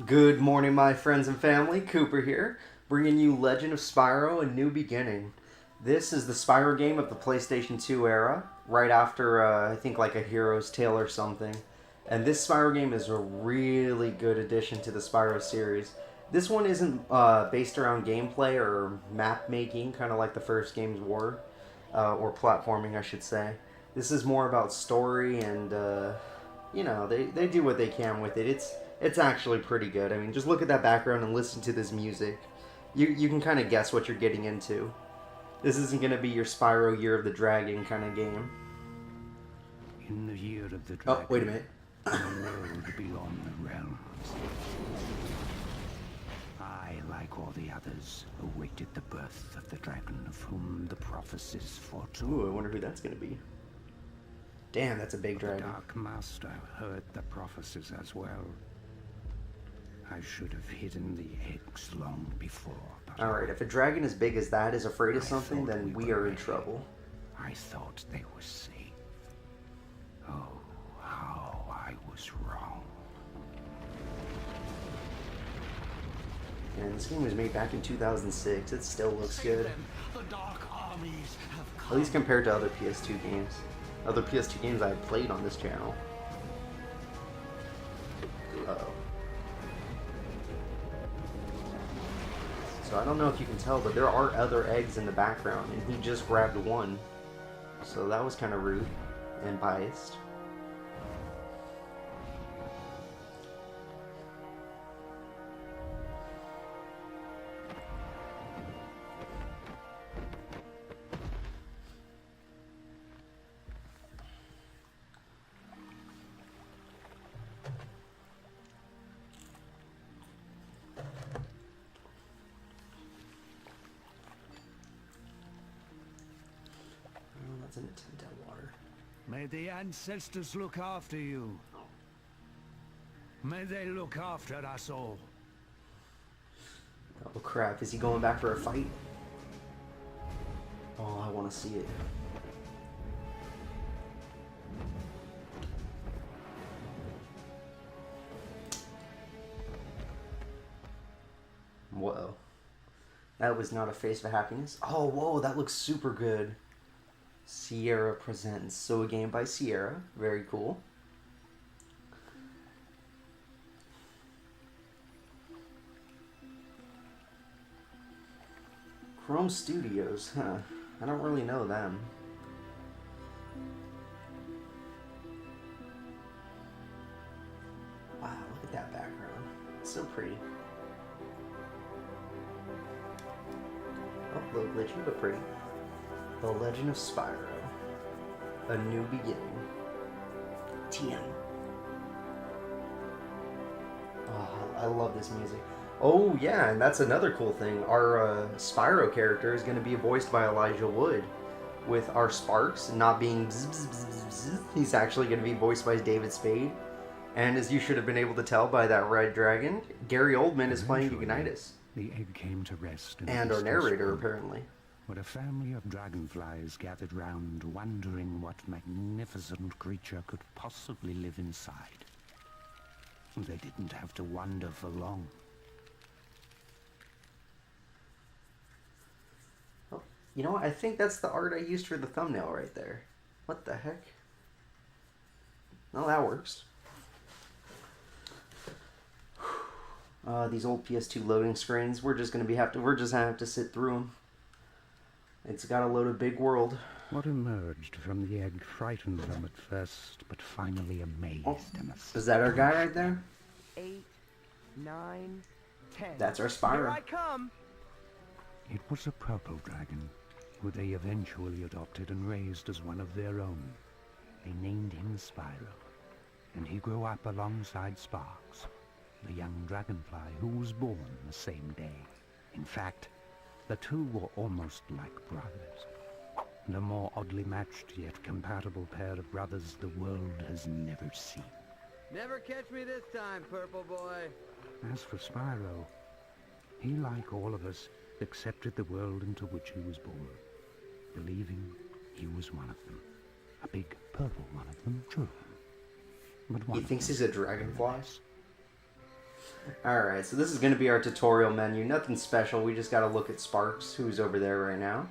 Good morning, my friends and family. Cooper here, bringing you Legend of Spyro: A New Beginning. This is the Spyro game of the PlayStation 2 era, right after, I think, like a Hero's Tale or something. And this Spyro game is a really good addition to the Spyro series. This one isn't based around gameplay or map making, kind of like the first games were, or platforming, I should say. This is more about story and they do what they can with it. It's actually pretty good. I mean, just look at that background and listen to this music. You can kind of guess what you're getting into. This isn't going to be your Spyro Year of the Dragon kind of game. In the year of the Oh, dragon, wait a minute. the world beyond the realms. I, like all the others, awaited the birth of the dragon of whom the prophecies foretold. Ooh, I wonder who that's going to be. Damn, that's a big The dragon. Dark Master heard the prophecies as well. I should have hidden the eggs long before. Alright, if a dragon as big as that is afraid of I something, thought then we we were are in ready. trouble. I thought they were safe. Oh, how I was wrong. And this game was made back in 2006. It still looks good. The dark armies have At come. least compared to other PS2 games. Other PS2 games I've played on this channel. Uh-oh. So I don't know if you can tell, but there are other eggs in the background, and he just grabbed one. So that was kind of rude and biased. Oh, that's an attempt at water. May the ancestors look after you. May they look after us all. Oh crap, is he going back for a fight? Oh, I want to see it. Whoa. That was not a face of happiness. Oh, whoa, that looks super good. Sierra presents. So a game by Sierra. Very cool. Chrome Studios, huh? I don't really know them. Wow, look at that background. It's so pretty. Oh, a little glitchy, but pretty. The Legend of Spyro. A New Beginning. TM. Oh, I love this music. Oh, yeah, and that's another cool thing. Our Spyro character is going to be voiced by Elijah Wood. With our Sparks not being bzz, bzz, bzz, bzz, bzz. He's actually going to be voiced by David Spade. And as you should have been able to tell by that red dragon, Gary Oldman is playing Eventually, Ignitus. The egg came to rest in And the our eastern narrator, sky, apparently. where a family of dragonflies gathered round, wondering what magnificent creature could possibly live inside. They didn't have to wonder for long. Oh, you know what? I think that's the art I used for the thumbnail right there. What the heck? No, that works. These old PS2 loading screens, we're just gonna have to sit through them. It's got to load a big world. What emerged from the egg frightened them at first, but finally amazed and Is that our guy right there? 8, 9, 10. That's our Here Spyro. I come. It was a purple dragon, who they eventually adopted and raised as one of their own. They named him Spyro, and he grew up alongside Sparks, the young dragonfly who was born the same day. In fact, the two were almost like brothers. The more oddly matched yet compatible pair of brothers the world has never seen. Never catch me this time, Purple Boy. As for Spyro, he, like all of us, accepted the world into which he was born, believing he was one of them. A big purple one of them, true. But one He of thinks them he's a dragonfly? nevertheless. Alright, so this is going to be our tutorial menu. Nothing special, we just got to look at Sparks, who's over there right now.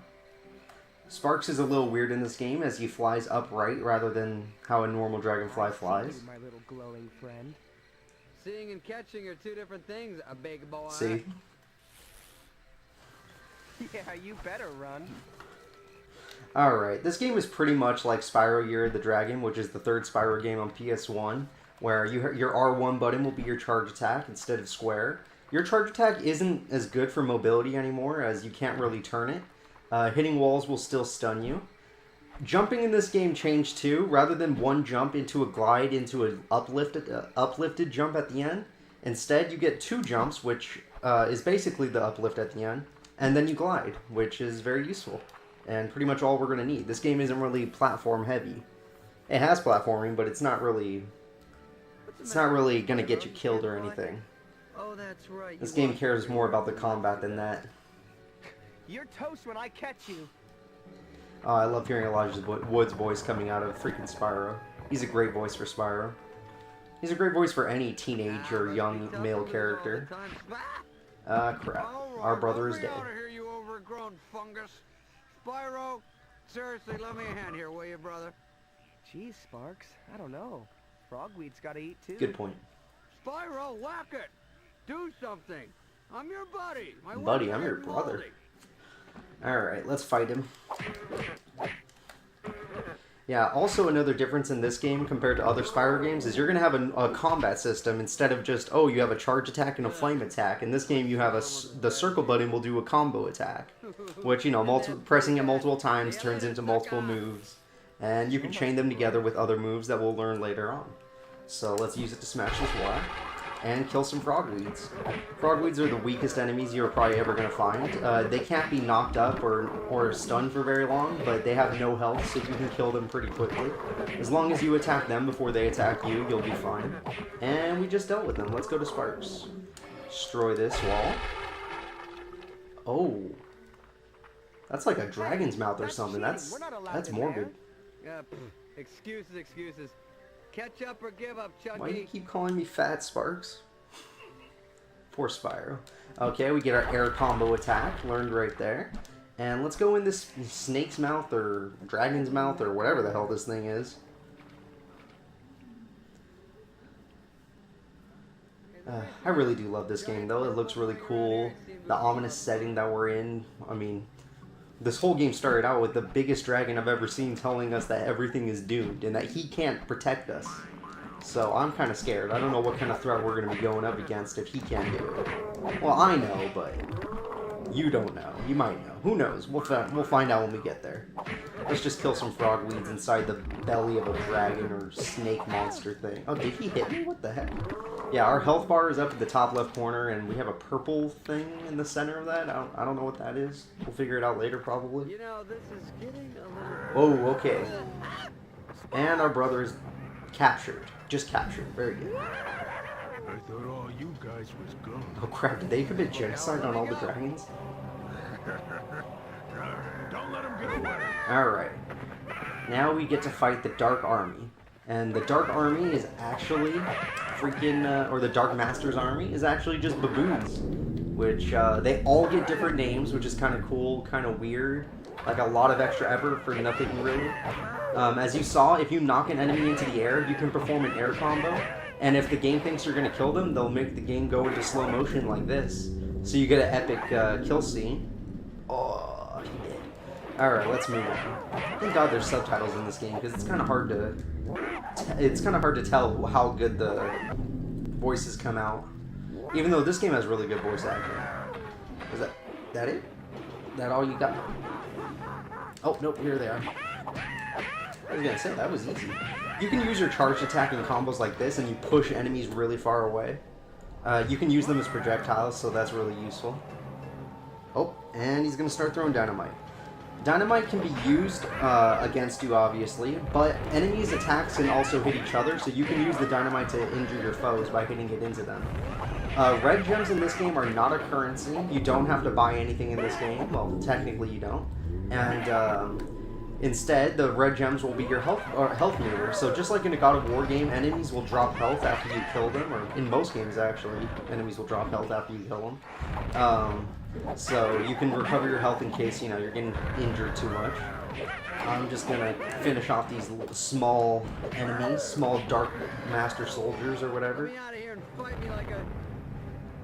Sparks is a little weird in this game as he flies upright rather than how a normal dragonfly flies. My little glowing friend. Seeing and catching are two different things, a big boy. See? Yeah, you better run. Alright, this game is pretty much like Spyro Year of the Dragon, which is the third Spyro game on PS1, where your R1 button will be your charge attack instead of square. Your charge attack isn't as good for mobility anymore, as you can't really turn it. Hitting walls will still stun you. Jumping in this game changed too. Rather than one jump into a glide into an uplifted jump at the end, instead you get two jumps, which is basically the uplift at the end, and then you glide, which is very useful. And pretty much all we're going to need. This game isn't really platform heavy. It has platforming, but it's not really going to get you killed or anything. Oh, that's right. This game cares more about the combat than that. You're toast when I catch you. Oh, I love hearing Elijah Wood's voice coming out of freaking Spyro. He's a great voice for Spyro. He's a great voice for any teenage or young male character. Crap. Our brother is dead. Here, you overgrown fungus. Spyro, seriously, lend me a hand here, will you, brother? Geez, Sparks, I don't know. Frogweed's gotta eat too. Good point. Spyro, whack it! Do something! I'm your buddy! Buddy, I'm your brother. Alright, let's fight him. Yeah, also another difference in this game compared to other Spyro games is you're going to have a combat system instead of just, oh, you have a charge attack and a flame attack. In this game, you have the circle button will do a combo attack, which, you know, pressing it multiple times turns into multiple moves. And you can chain them together with other moves that we'll learn later on. So let's use it to smash this wall and kill some frogweeds. Frogweeds are the weakest enemies you're probably ever going to find. They can't be knocked up or stunned for very long, but they have no health, so you can kill them pretty quickly. As long as you attack them before they attack you, you'll be fine. And we just dealt with them. Let's go to Sparks. Destroy this wall. Oh. That's like a dragon's mouth or something. That's morbid. Excuses. Catch up or give up, Chucky. Why do you keep calling me fat, Sparks? Poor Spyro. Okay, we get our air combo attack, learned right there. And let's go in this snake's mouth or dragon's mouth or whatever the hell this thing is. I really do love this game though. It looks really cool. The ominous setting that we're in. I mean, this whole game started out with the biggest dragon I've ever seen telling us that everything is doomed and that he can't protect us. So I'm kind of scared. I don't know what kind of threat we're going to be going up against if he can't do it. Well, I know, but you don't know. You might know. Who knows? We'll find out when we get there. Let's just kill some frogweeds inside the belly of a dragon or snake monster thing. Oh, did he hit me? What the heck? Yeah, our health bar is up at the top left corner, and we have a purple thing in the center of that. I don't know what that is. We'll figure it out later, probably. You know, this is getting a little... Oh, okay. And our brother is captured. Just captured. Very good. I thought all you guys was gone. Oh crap, did they commit genocide on all the dragons? Don't let him get away. Alright. Now we get to fight the Dark Army. And the Dark Army is actually freaking, or the Dark Master's Army is actually just baboons. Which, they all get different names, which is kind of cool, kind of weird. Like a lot of extra effort for nothing really. As you saw, if you knock an enemy into the air, you can perform an air combo. And if the game thinks you're going to kill them, they'll make the game go into slow motion like this. So you get an epic kill scene. Oh, he did. Alright, let's move on. Thank God there's subtitles in this game, because it's kind of hard to tell how good the voices come out. Even though this game has really good voice acting. Is that it? That all you got? Oh, nope, here they are. I was gonna say, that was easy. You can use your charged attack in combos like this, and you push enemies really far away. You can use them as projectiles, so that's really useful. Oh, and he's gonna start throwing dynamite. Dynamite can be used against you, obviously, but enemies' attacks can also hit each other, so you can use the dynamite to injure your foes by hitting it into them. Red gems in this game are not a currency. You don't have to buy anything in this game. Well, technically you don't. And Instead, the red gems will be your health meter. So just like in a God of War game, enemies will drop health after you kill them, or in most games actually, enemies will drop health after you kill them. So you can recover your health in case, you know, you're getting injured too much. I'm just gonna finish off these small enemies, small dark master soldiers or whatever. Get me out of here and fight me like a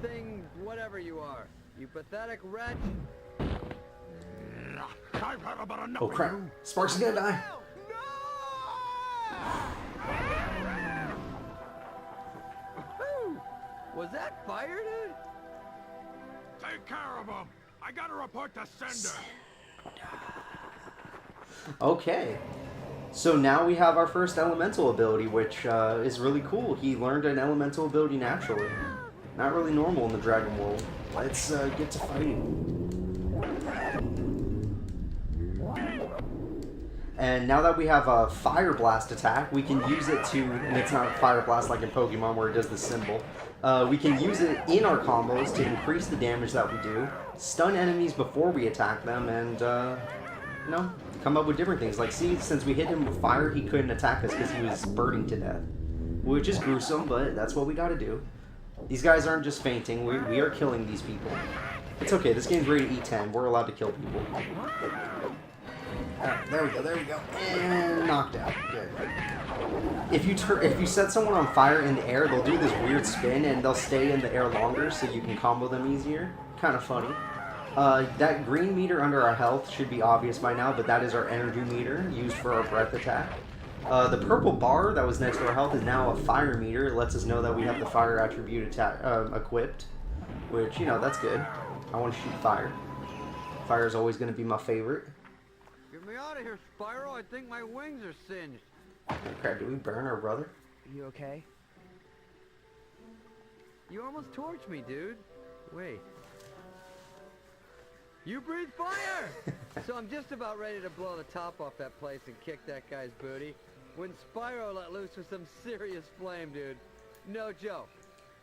thing, whatever you are. You pathetic wretch. I've had about enough Oh of crap! you. Sparks is gonna die. No! Was that fire, dude? Take care of him. I gotta report to sender. Okay. So now we have our first elemental ability, which is really cool. He learned an elemental ability naturally. Not really normal in the dragon world. Let's get to fighting. And now that we have a Fire Blast attack, we can use it to, and it's not Fire Blast like in Pokemon where it does the symbol. We can use it in our combos to increase the damage that we do, stun enemies before we attack them, and, you know, come up with different things. Like, see, since we hit him with fire, he couldn't attack us because he was burning to death. Which is gruesome, but that's what we gotta do. These guys aren't just fainting, we are killing these people. It's okay, this game's rated E10, we're allowed to kill people. Alright, there we go. And knocked out. Good. If you set someone on fire in the air, they'll do this weird spin and they'll stay in the air longer so you can combo them easier. Kind of funny. That green meter under our health should be obvious by now, but that is our energy meter used for our breath attack. The purple bar that was next to our health is now a fire meter. It lets us know that we have the fire attribute equipped, which, you know, that's good. I want to shoot fire. Fire is always going to be my favorite. Get me out of here, Spyro. I think my wings are singed. Crap, did we burn our brother? You okay? You almost torched me, dude. Wait. You breathe fire! So I'm just about ready to blow the top off that place and kick that guy's booty when Spyro let loose with some serious flame, dude. No joke.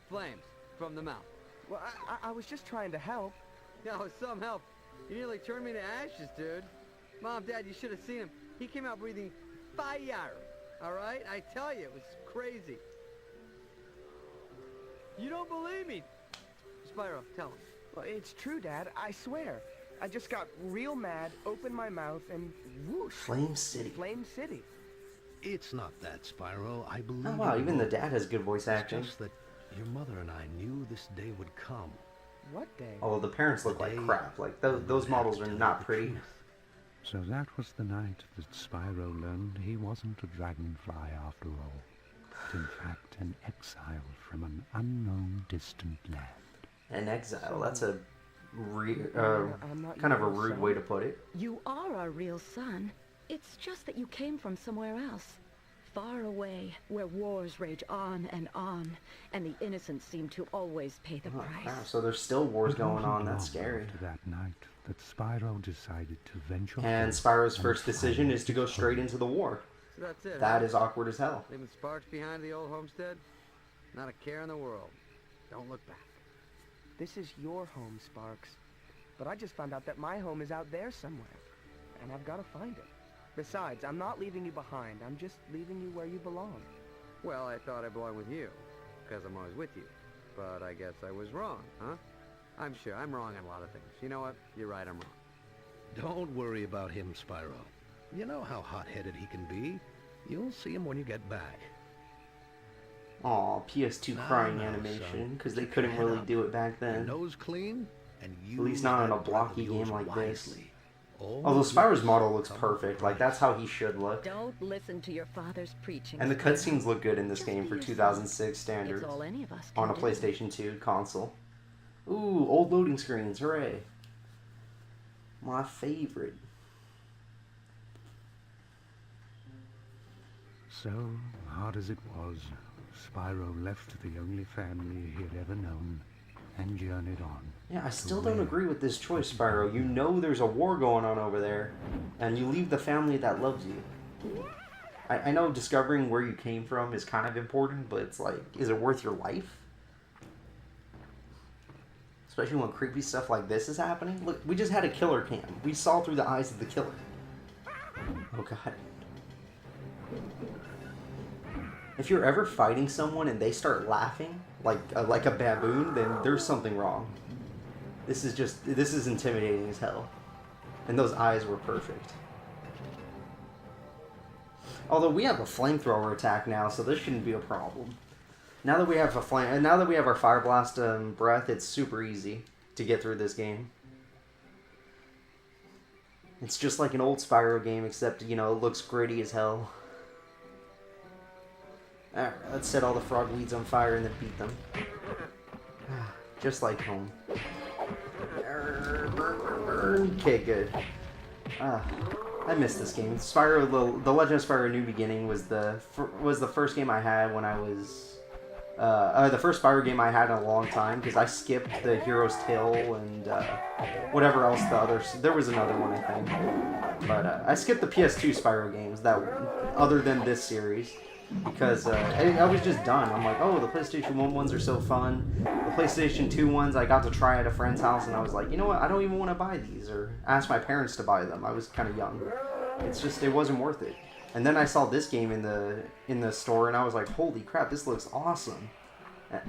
Flames from the mouth. Well, I was just trying to help. No, some help. You nearly turned me to ashes, dude. Mom, Dad, you should have seen him. He came out breathing fire. All right? I tell you, it was crazy. You don't believe me. Spyro, tell him. Well, it's true, Dad. I swear. I just got real mad, opened my mouth, and whoosh. Flame City. Flame City. It's not that, Spyro. I believe Oh wow, you even the both. dad has good voice It's acting. just that your mother and I knew this day would come. What day? Although the parents look like crap. Like, those models are not pretty. So that was the night that Spyro learned he wasn't a dragonfly after all, but in fact an exile from an unknown distant land. An exile, that's a I'm not kind of a your rude son. way to put it. You are our real son. It's just that you came from somewhere else. Far away, where wars rage on, and the innocent seem to always pay the Oh, price. crap, so there's still wars It going wasn't on, that's long scary. after that night that Spyro decided to venture And forth Spyro's and first decision is to go find straight into the war. So that's it. That huh? is awkward as hell. Leaving sparks behind the old homestead? Not a care in the world. Don't look back. This is your home, Sparks. But I just found out that my home is out there somewhere. And I've got to find it. Besides, I'm not leaving you behind. I'm just leaving you where you belong. Well, I thought I belonged with you, because I'm always with you. But I guess I was wrong, huh? I'm sure I'm wrong on a lot of things. You know what? You're right, I'm wrong. Don't worry about him, Spyro. You know how hot-headed he can be. You'll see him when you get back. Aw, PS2 crying No, animation, son. because they Keep couldn't your head really up. do it back Your then. nose clean, and you At least not in a blocky game like this. Although Spyro's model looks perfect, like that's how he should look. Don't listen to your father's preaching. And the Spyro. cutscenes look good in this Just game be for yourself. 2006 standards. It's all any of us can On a do. PlayStation 2 console. Ooh, old loading screens, hooray. My favorite. So, hard as it was, Spyro left the only family he had ever known and journeyed on. Yeah, I still don't agree with this choice, Spyro. You know there's a war going on over there, and you leave the family that loves you. I know discovering where you came from is kind of important, but it's like, is it worth your life? Especially when creepy stuff like this is happening. Look, we just had a killer cam. We saw through the eyes of the killer. Oh god. If you're ever fighting someone and they start laughing like a baboon, then there's something wrong. This is intimidating as hell. And those eyes were perfect. Although we have a flamethrower attack now, so this shouldn't be a problem. Now that we have our fire blast breath, it's super easy to get through this game. It's just like an old Spyro game, except, you know, it looks gritty as hell. Alright, let's set all the frog weeds on fire and then beat them. Just like home. Okay, good. I missed this game. Spyro, the Legend of Spyro: New Beginning was the first game I had when I was the first Spyro game I had in a long time, because I skipped the Hero's Tale and whatever else the others. There was another one, I think, but I skipped the PS2 Spyro games other than this series. Because I was just done. I'm like, oh, the PlayStation 1 ones are so fun. The PlayStation 2 ones I got to try at a friend's house, and I was like, you know what, I don't even want to buy these, or ask my parents to buy them. I was kind of young. It wasn't worth it. And then I saw this game in the store, and I was like, holy crap, this looks awesome.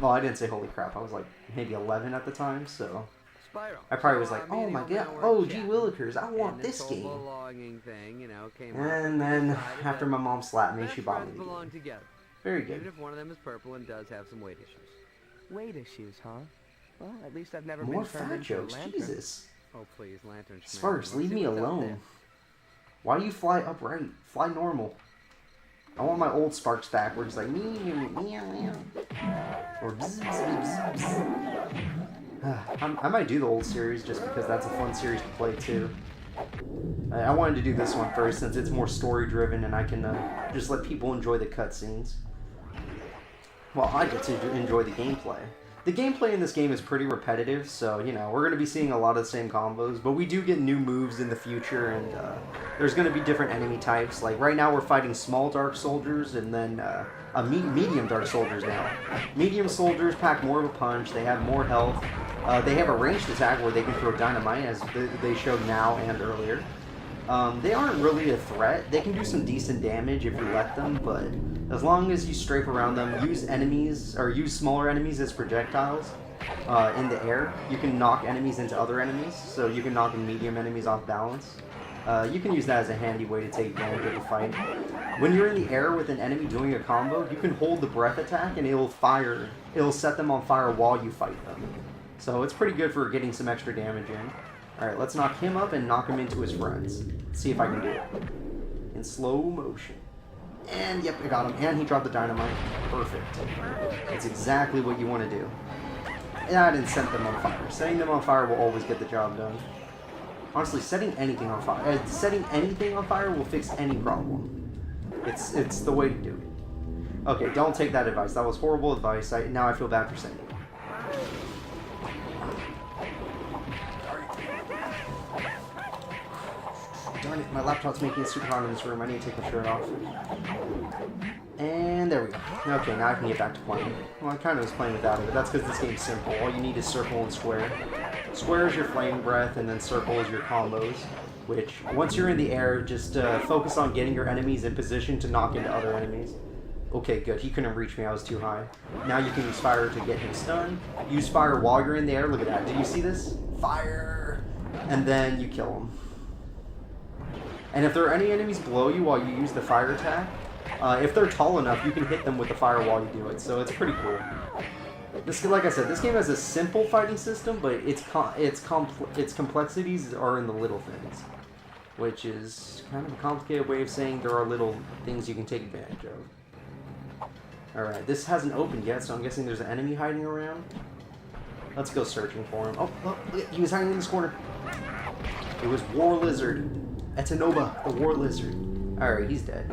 Well, I didn't say holy crap. I was like maybe 11 at the time, so Spyro. I probably was like, oh my god, oh gee willikers, I want this game. Thing, you know, came and then after my mom slapped me, she bought me the belong game. Together. Very good. Even if one of them is purple and does have some weight issues. Weight issues, huh? Well, at least I've never More been turned fat into jokes, a lantern. Jesus. Oh please, lantern. Sparks, leave me alone. Why do you fly upright? Fly normal. I want my old Sparks back where he's like meow meow meow. Or bzz, bzz, bzz, bzz. I might do the old series just because that's a fun series to play too. I wanted to do this one first since it's more story driven and I can just let people enjoy the cutscenes. Well, I get to enjoy the gameplay. The gameplay in this game is pretty repetitive, so, you know, we're going to be seeing a lot of the same combos, but we do get new moves in the future, and there's going to be different enemy types. Like, right now we're fighting small Dark Soldiers, and then medium Dark Soldiers now. Medium Soldiers pack more of a punch, they have more health, they have a ranged attack where they can throw dynamite, as they showed now and earlier. They aren't really a threat. They can do some decent damage if you let them, but as long as you strafe around them, use smaller enemies as projectiles in the air, you can knock enemies into other enemies, so you can knock medium enemies off balance. You can use that as a handy way to take advantage of the fight. When you're in the air with an enemy doing a combo, you can hold the breath attack and it'll set them on fire while you fight them. So it's pretty good for getting some extra damage in. Alright, let's knock him up and knock him into his friends. Let's see if I can do it. In slow motion. And yep, I got him. And he dropped the dynamite. Perfect. That's exactly what you want to do. Yeah, I didn't set them on fire. Setting them on fire will always get the job done. Honestly, setting anything on fire will fix any problem. It's the way to do it. Okay, don't take that advice. That was horrible advice. Now I feel bad for saying it. Darn it, my laptop's making it super hot in this room. I need to take my shirt off. And there we go. Okay, now I can get back to playing. Well, I kind of was playing without it, but that's because this game's simple. All you need is circle and square. Square is your flame breath, and then circle is your combos. Which, once you're in the air, just focus on getting your enemies in position to knock into other enemies. Okay, good. He couldn't reach me. I was too high. Now you can use fire to get him stunned. Use fire while you're in the air. Look at that. Did you see this? Fire! And then you kill him. And if there are any enemies below you while you use the fire attack, if they're tall enough, you can hit them with the fire while you do it. So it's pretty cool. Like I said, this game has a simple fighting system, but its complexities are in the little things, which is kind of a complicated way of saying there are little things you can take advantage of. Alright, this hasn't opened yet, so I'm guessing there's an enemy hiding around. Let's go searching for him. Oh, look, he was hiding in this corner. It was War Lizard. Etanoba, the War Lizard. Alright, he's dead.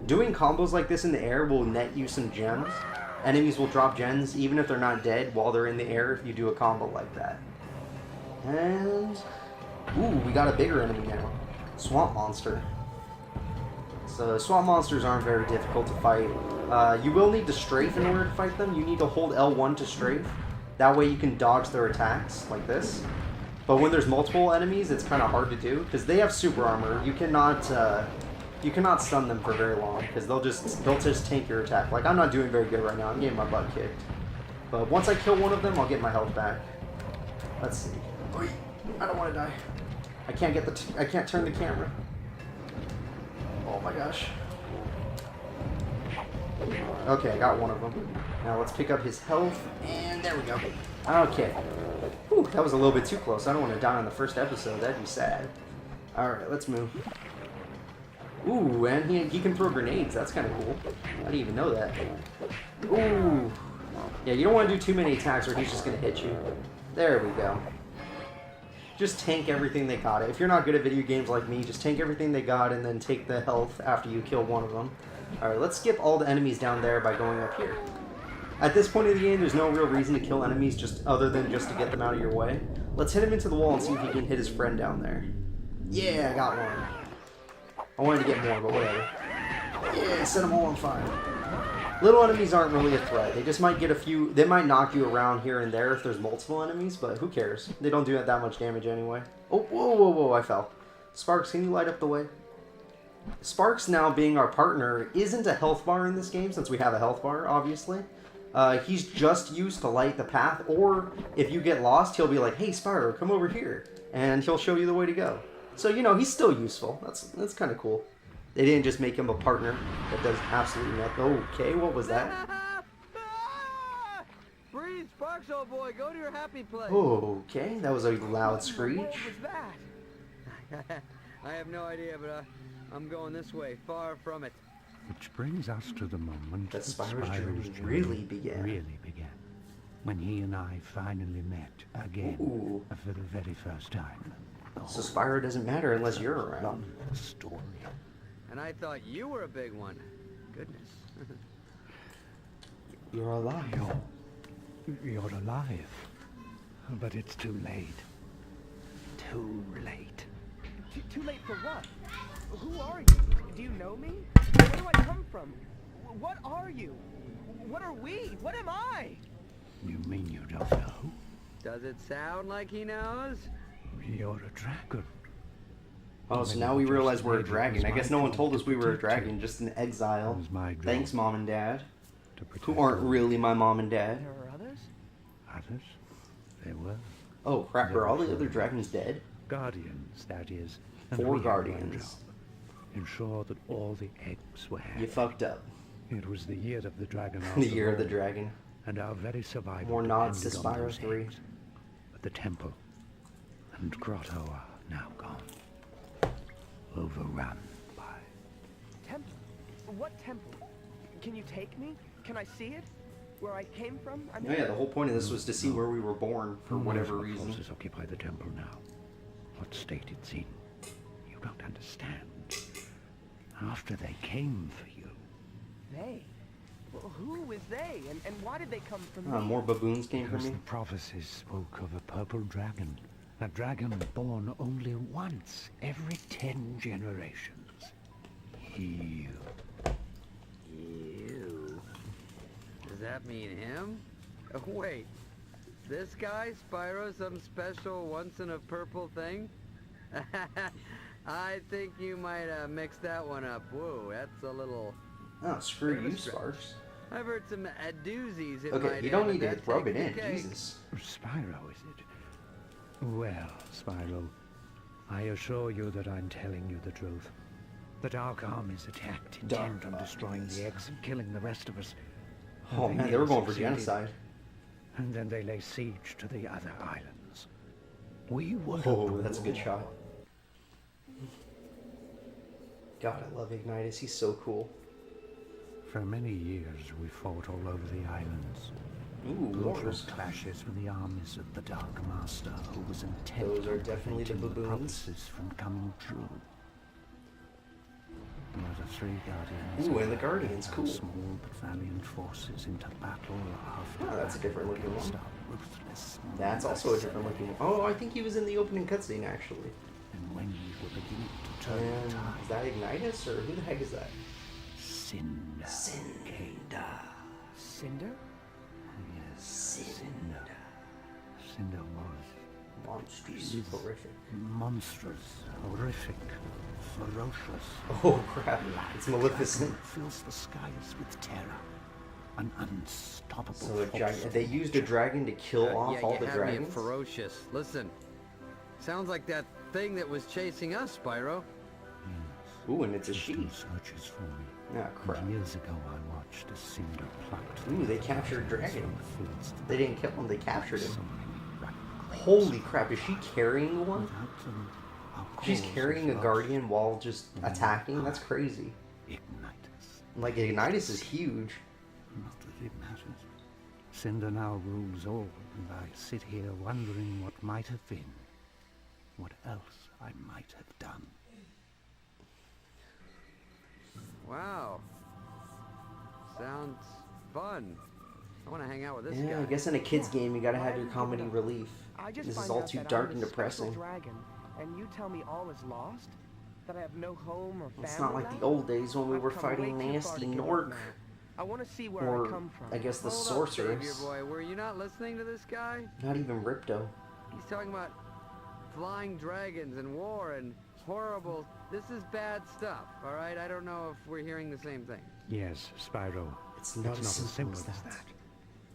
Doing combos like this in the air will net you some gems. Enemies will drop gems even if they're not dead while they're in the air if you do a combo like that. And... ooh, we got a bigger enemy now. Swamp Monster. So swamp monsters aren't very difficult to fight. You will need to strafe in order to fight them. You need to hold L1 to strafe. That way you can dodge their attacks, like this. But when there's multiple enemies, it's kind of hard to do because they have super armor. You cannot stun them for very long because they'll just tank your attack. Like, I'm not doing very good right now. I'm getting my butt kicked. But once I kill one of them, I'll get my health back. Let's see. Oy, I don't want to die. I can't turn the camera. Oh my gosh. Okay, I got one of them. Now let's pick up his health, and there we go. Okay. Whew, that was a little bit too close. I don't want to die on the first episode. That'd be sad. Alright, let's move. Ooh, and he can throw grenades. That's kind of cool. I didn't even know that. Ooh. Yeah, you don't want to do too many attacks or he's just going to hit you. There we go. Just tank everything they got. If you're not good at video games like me, just tank everything they got and then take the health after you kill one of them. Alright, let's skip all the enemies down there by going up here. At this point of the game, there's no real reason to kill enemies just other than just to get them out of your way. Let's hit him into the wall and see if he can hit his friend down there. Yeah, I got one. I wanted to get more, but whatever. Yeah, set them all on fire. Little enemies aren't really a threat. They just might get a few... They might knock you around here and there if there's multiple enemies, but who cares? They don't do that much damage anyway. Oh, whoa, whoa, whoa, I fell. Sparks, can you light up the way? Sparks, now being our partner, isn't a health bar in this game, since we have a health bar, obviously. He's just used to light the path, or if you get lost, he'll be like, hey, Spyro, come over here, and he'll show you the way to go. So, you know, he's still useful. That's kind of cool. They didn't just make him a partner that does absolutely nothing. Okay, what was that? Breathe, Sparks, old boy. Go to your happy place. Okay, that was a loud screech. What was that? I have no idea, but I'm going this way, far from it. Which brings us to the moment That Spyro's journey really began. When he and I finally met again. Ooh. For the very first time. So Spyro doesn't matter unless you're around. The story. And I thought you were a big one. Goodness. You're alive. You're alive. But it's too late. Too late. Too late for what? Who are you? Do you know me? Where do I come from? What are you? What are we? What am I? You mean you don't know? Does it sound like he knows? You're a dragon. Oh, so now we realize we're a dragon. I guess no one told us we were a dragon, just an exile. Thanks, Mom and Dad. Who aren't really my mom and dad. There are others? Others? There were. Oh, crap, are all the other dragons dead? Guardians, that is. 4 guardians. Ensure that all the eggs were hatched. You fucked up. It was the year of the dragon. The year of the dragon. And our very survival. More nods to depended on Spyro those 3. eggs. But the temple and grotto are now gone. Overrun by... Temple? What temple? Can you take me? Can I see it? Where I came from? I mean... Oh yeah, the whole point of this was to see where we were born, for whatever What reason. forces occupy the temple now? What state it's in? You don't understand. After they came for you. They? Well, who is they? And why did they come from me? More baboons came from Because me. the prophecies spoke of a purple dragon. A dragon born only once every 10 generations. You. Does that mean him? Wait. This guy, Spyro, some special once-in-a-purple thing? I think you might mix that one up. Whoa, that's a little... Oh, screw you, Sparks. I've heard some doozies in Okay, my you don't day, need but to rub it that's in, okay. Jesus. Spyro, is it? Well, Spyro, I assure you that I'm telling you the truth. The Dark Army's attacked, intent on destroying the eggs and killing the rest of us. Oh man, they were going for succeeded. genocide. And then they lay siege to the other islands. We were... Oh, that's a good shot. God, I love Ignitus. He's so cool. For many years, we fought all over the islands. Ooh, Brutal wars. clashes with the armies of the Dark Master, who was intent Those are on definitely the preventing baboons. prophecies from coming true. The 3 Guardians. Ooh, and the Guardians, cool. Small but valiant forces into battle after Oh, that's a different looking against one. our ruthless That's also a different looking one. Oh, I think he was in the opening cutscene, actually. And when we were beginning to turn And the is that Ignitus, or who the heck is that? Cinder. Cinder. Cinder? Yes, Cinder. Cinder was Monstrous. Is Horrific. monstrous, horrific, ferocious. Oh crap. It's Maleficent. Dragon fills the skies with terror. An unstoppable So a force. they used a dragon to kill off yeah, all you the had me at dragons? ferocious. Listen, sounds like that thing that was chasing us, Spyro. Yes. Ooh, and it's a Tristan she. searches for me. Ah, crap. And years ago I watched a cinder plucked. Ooh, they captured a dragon. So fills the They didn't kill him, they captured him. so many black grapes. Holy crap, is she carrying one? Without them, our She's cause carrying is a lost. guardian while just attacking? That's crazy. Ignitus. Like, Ignitus is huge. Not that it matters. Cinder now rules all, and I sit here wondering what might have been. What else I might have done. Wow. Sounds fun. I want to hang out with this Yeah, guy. I guess in a kid's game you gotta have your comedy relief. I just This is find all out too that dark I'm and this special depressing. dragon, and you tell me all is lost? That I have no home or family It's not like left? the old days when we I've were come fighting way too far nasty to give up Nork. now. I want to see where Or, I come from. I guess the Hold up, sorceress. Savior boy. Were you not listening to this guy? Not even Ripto. He's talking about flying dragons and war and horrible... This is bad stuff, all right? I don't know if we're hearing the same thing. Yes, Spyro. It's not as simple as that.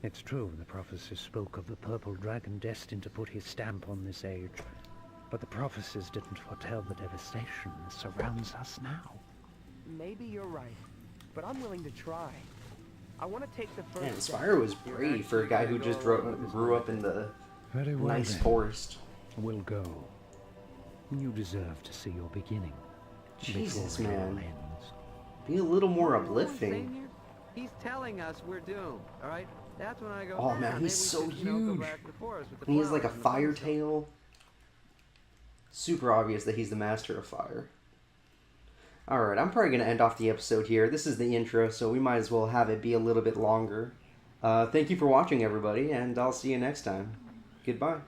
It's true, the prophecies spoke of the purple dragon destined to put his stamp on this age. But the prophecies didn't foretell the devastation that surrounds us now. Maybe you're right, but I'm willing to try. I want to take the first Man, step. Spyro was brave for a guy who just grew up in the Very well, nice then. forest. We'll go. You deserve to see your beginning. Jesus, before it all man. ends. Be a little more You know what I'm uplifting. saying here? He's telling us we're doomed, all right? That's when I go, Oh, man, maybe he's we so should, go huge. back to the forest with the And he has like a flowers and the fire fun stuff. tail. Super obvious that he's the master of fire. Alright, I'm probably going to end off the episode here. This is the intro, so we might as well have it be a little bit longer. Thank you for watching, everybody, and I'll see you next time. Goodbye.